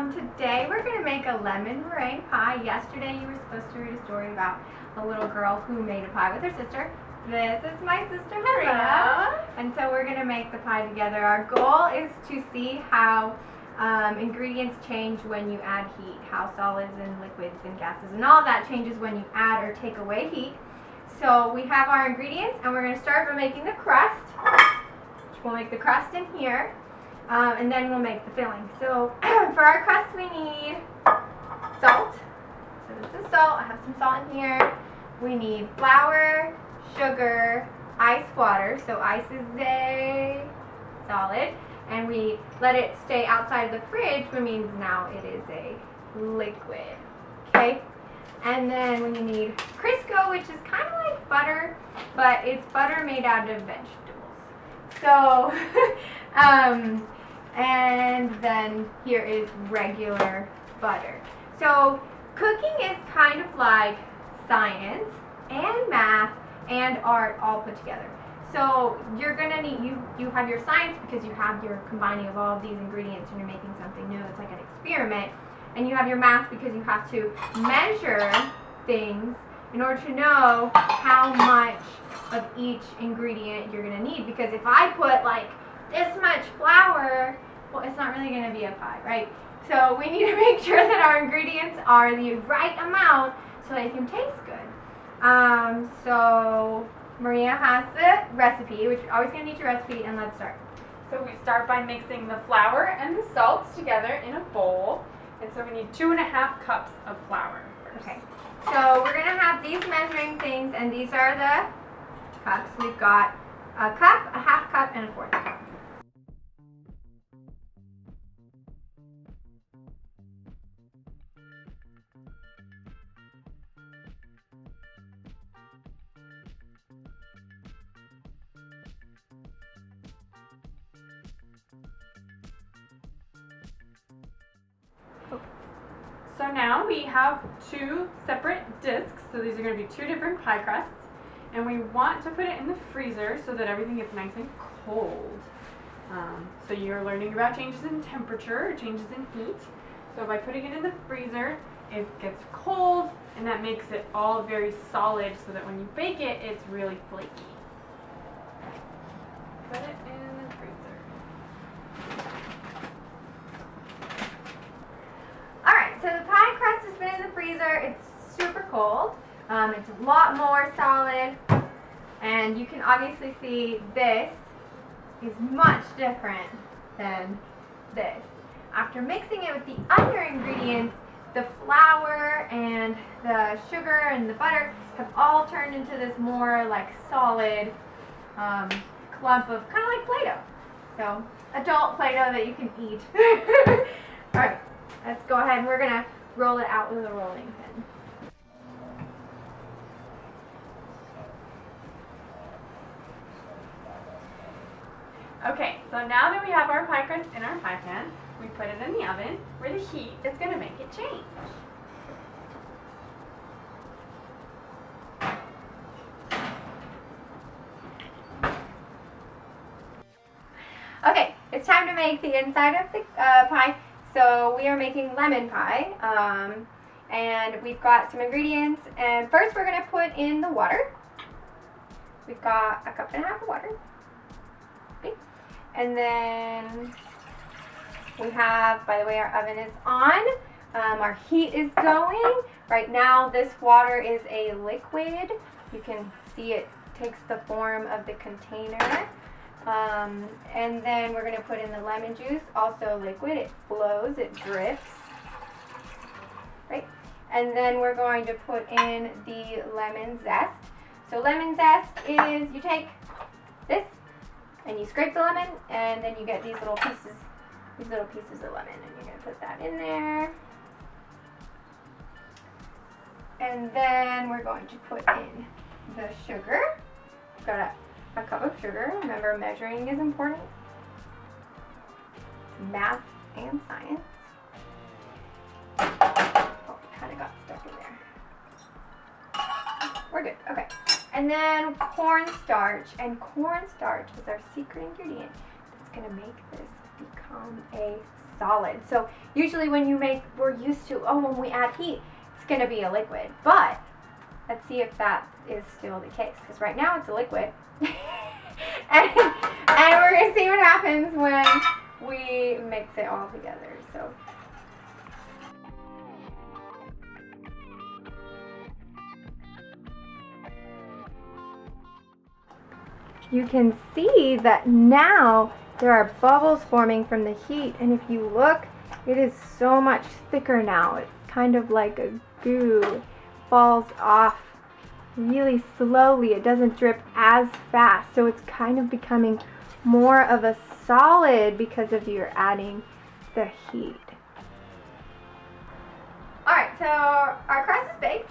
Today we're going to make a lemon meringue pie. Yesterday you were supposed to read a story about a little girl who made a pie with her sister. This is my sister Maria. And so we're going to make the pie together. Our goal is to see how ingredients change when you add heat, how solids and liquids and gases and all of that changes when you add or take away heat. So we have our ingredients and we're going to start by making the crust. We'll make the crust in here. And then we'll make the filling. So for our crust we need salt. So this is salt. I have some salt in here. We need flour, sugar, ice water. So ice is a solid. And we let it stay outside of the fridge, which means now it is a liquid. Okay? And then we need Crisco, which is kind of like butter, but it's butter made out of vegetables. So, and then here is regular butter. So cooking is kind of like science and math and art all put together. So you're gonna need, you have your science because you have your combining of all of these ingredients and you're making something new. It's like an experiment. And you have your math because you have to measure things in order to know how much of each ingredient you're gonna need. Because if I put like this much flour, well, it's not really going to be a pie, right? So we need to make sure that our ingredients are the right amount so they can taste good. So Maria has the recipe, which you're always going to need your recipe, and let's start. So we start by mixing the flour and the salt together in a bowl. And so we need 2½ cups of flour first. Okay. So we're going to have these measuring things, and these are the cups. We've got a cup, a half cup, and a fourth cup. So now we have 2 separate discs. So these are going to be 2 different pie crusts. And we want to put it in the freezer so that everything gets nice and cold. So you're learning about changes in temperature, changes in heat. So by putting it in the freezer, it gets cold and that makes it all very solid so that when you bake it, it's really flaky. Put it in the freezer. Alright, so the pie crust has been in the freezer. It's super cold. It's a lot more solid. And you can obviously see this is much different than this. After mixing it with the other ingredients, the flour and the sugar and the butter have all turned into this more like solid clump of kind of like Play-Doh. So adult Play-Doh that you can eat. Alright, let's go ahead and we're going to roll it out with a rolling pin. Okay, so now that we have our pie crust in our pie pan, we put it in the oven where the heat is going to make it change. Okay, it's time to make the inside of the pie. So we are making lemon pie, and we've got some ingredients. And first we're going to put in the water. We've got 1.5 cups of water. Okay. And then we have, by the way, our oven is on. Our heat is going. Right now this water is a liquid. You can see it takes the form of the container. And then we're going to put in the lemon juice, also liquid. It flows, it drifts. Right? And then we're going to put in the lemon zest. So lemon zest is, you take this and you scrape the lemon and then you get these little pieces of lemon, and you're going to put that in there. And then we're going to put in the sugar. We've got a cup of sugar. Remember, measuring is important. Math and science. Oh, kind of got stuck in there. We're good. Okay. And then cornstarch. And cornstarch is our secret ingredient that's going to make this become a solid. So usually when you make, we're used to, oh, when we add heat, it's going to be a liquid. But let's see if that is still the case, because right now it's a liquid. and we're going to see what happens when we mix it all together. So you can see that now there are bubbles forming from the heat, and if you look, it is so much thicker now. It's kind of like a goo. It falls off really slowly. It doesn't drip as fast, so it's kind of becoming more of a solid because of you're adding the heat. Alright, so our crust is baked.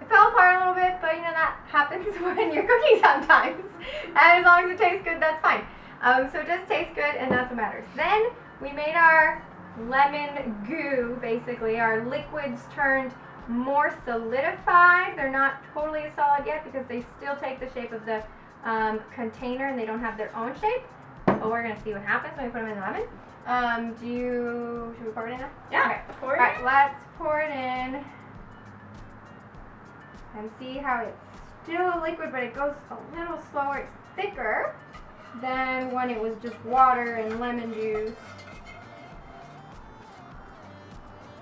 It fell apart a little bit, but you know that happens when you're cooking sometimes. And as long as it tastes good, that's fine. So it just tastes good, and that's what matters. Then we made our lemon goo, basically. Our liquids turned more solidified. They're not totally solid yet because they still take the shape of the container and they don't have their own shape. But we're going to see what happens when we put them in the lemon. Should we pour it in now? Yeah. Okay. Pour it in. Alright, let's pour it in. And see how it's still a liquid, but it goes a little slower. It's thicker than when it was just water and lemon juice.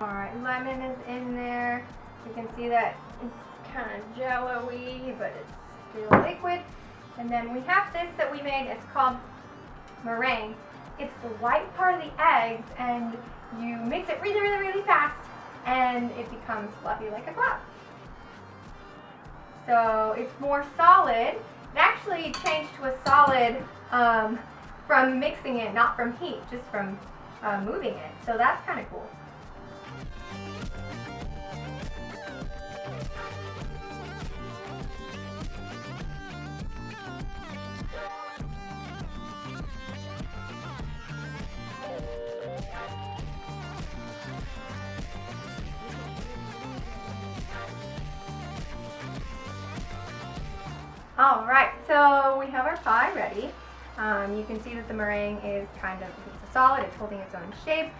Alright, lemon is in there. You can see that it's kind of jello-y, but it's still liquid. And then we have this that we made. It's called meringue. It's the white part of the eggs, and you mix it really, really, really fast, and it becomes fluffy like a cloud. So it's more solid. It actually changed to a solid from mixing it, not from heat, just from moving it. So that's kind of cool. Alright, so we have our pie ready. You can see that the meringue is kind of, it's a solid, it's holding its own shape.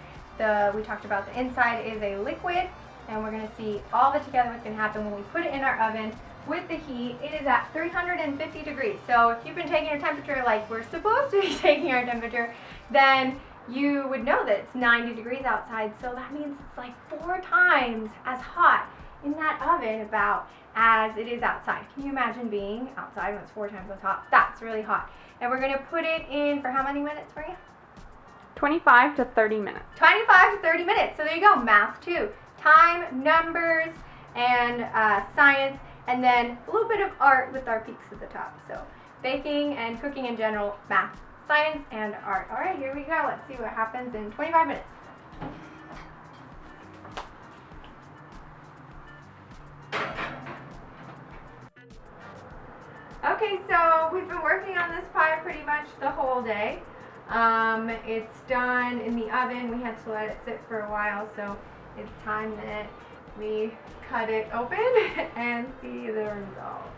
We talked about the inside is a liquid, and we're going to see all that together what's going to happen when we put it in our oven with the heat. It is at 350 degrees. So if you've been taking your temperature like we're supposed to be taking our temperature, then you would know that it's 90 degrees outside. So that means it's like 4 times as hot in that oven about as it is outside. Can you imagine being outside when it's 4 times as hot? That's really hot. And we're going to put it in for how many minutes, Maria? 25 to 30 minutes. 25 to 30 minutes. So there you go, math too. Time, numbers, and science, and then a little bit of art with our peaks at the top. So baking and cooking in general, math, science, and art. All right, here we go. Let's see what happens in 25 minutes. Okay, so we've been working on this pie pretty much the whole day. It's done in the oven. We had to let it sit for a while, so it's time that we cut it open and see the result.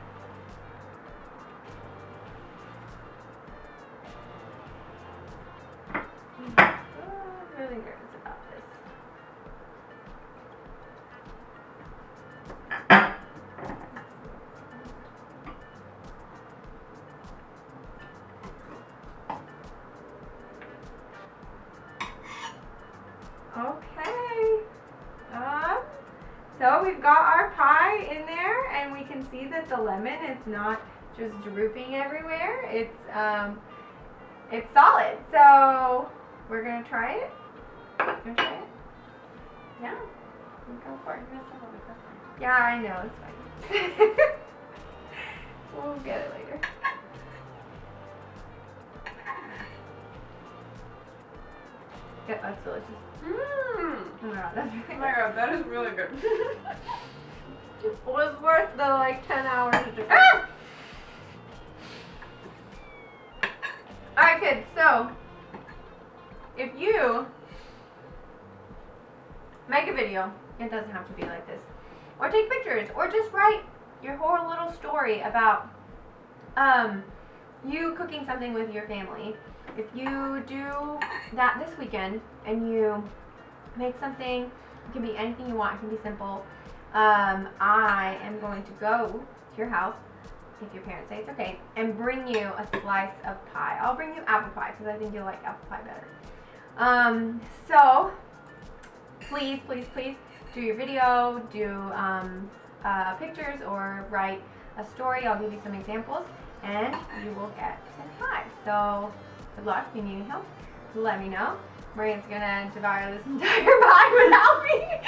I'm really nervous about this. Okay, so we've got our pie in there, and we can see that the lemon is not just drooping everywhere. It's solid. So we're gonna try it. You wanna try it? Yeah. Go for it. Yeah, I know. It's fine. We'll get it later. Yep, that's delicious. Mmm. Oh my god, that's really Oh my god, that is really good. It was worth the like 10 hours to cook. Alright kids, so if you make a video, it doesn't have to be like this, or take pictures, or just write your whole little story about you cooking something with your family, if you do that this weekend and you make something, it can be anything you want, it can be simple. I am going to go to your house, if your parents say it's okay, and bring you a slice of pie. I'll bring you apple pie because I think you'll like apple pie better. So please, please, please do your video, do pictures, or write a story. I'll give you some examples, and you will get some pie. So good luck. If you need any help, let me know. Maria's gonna devour this entire pie without me.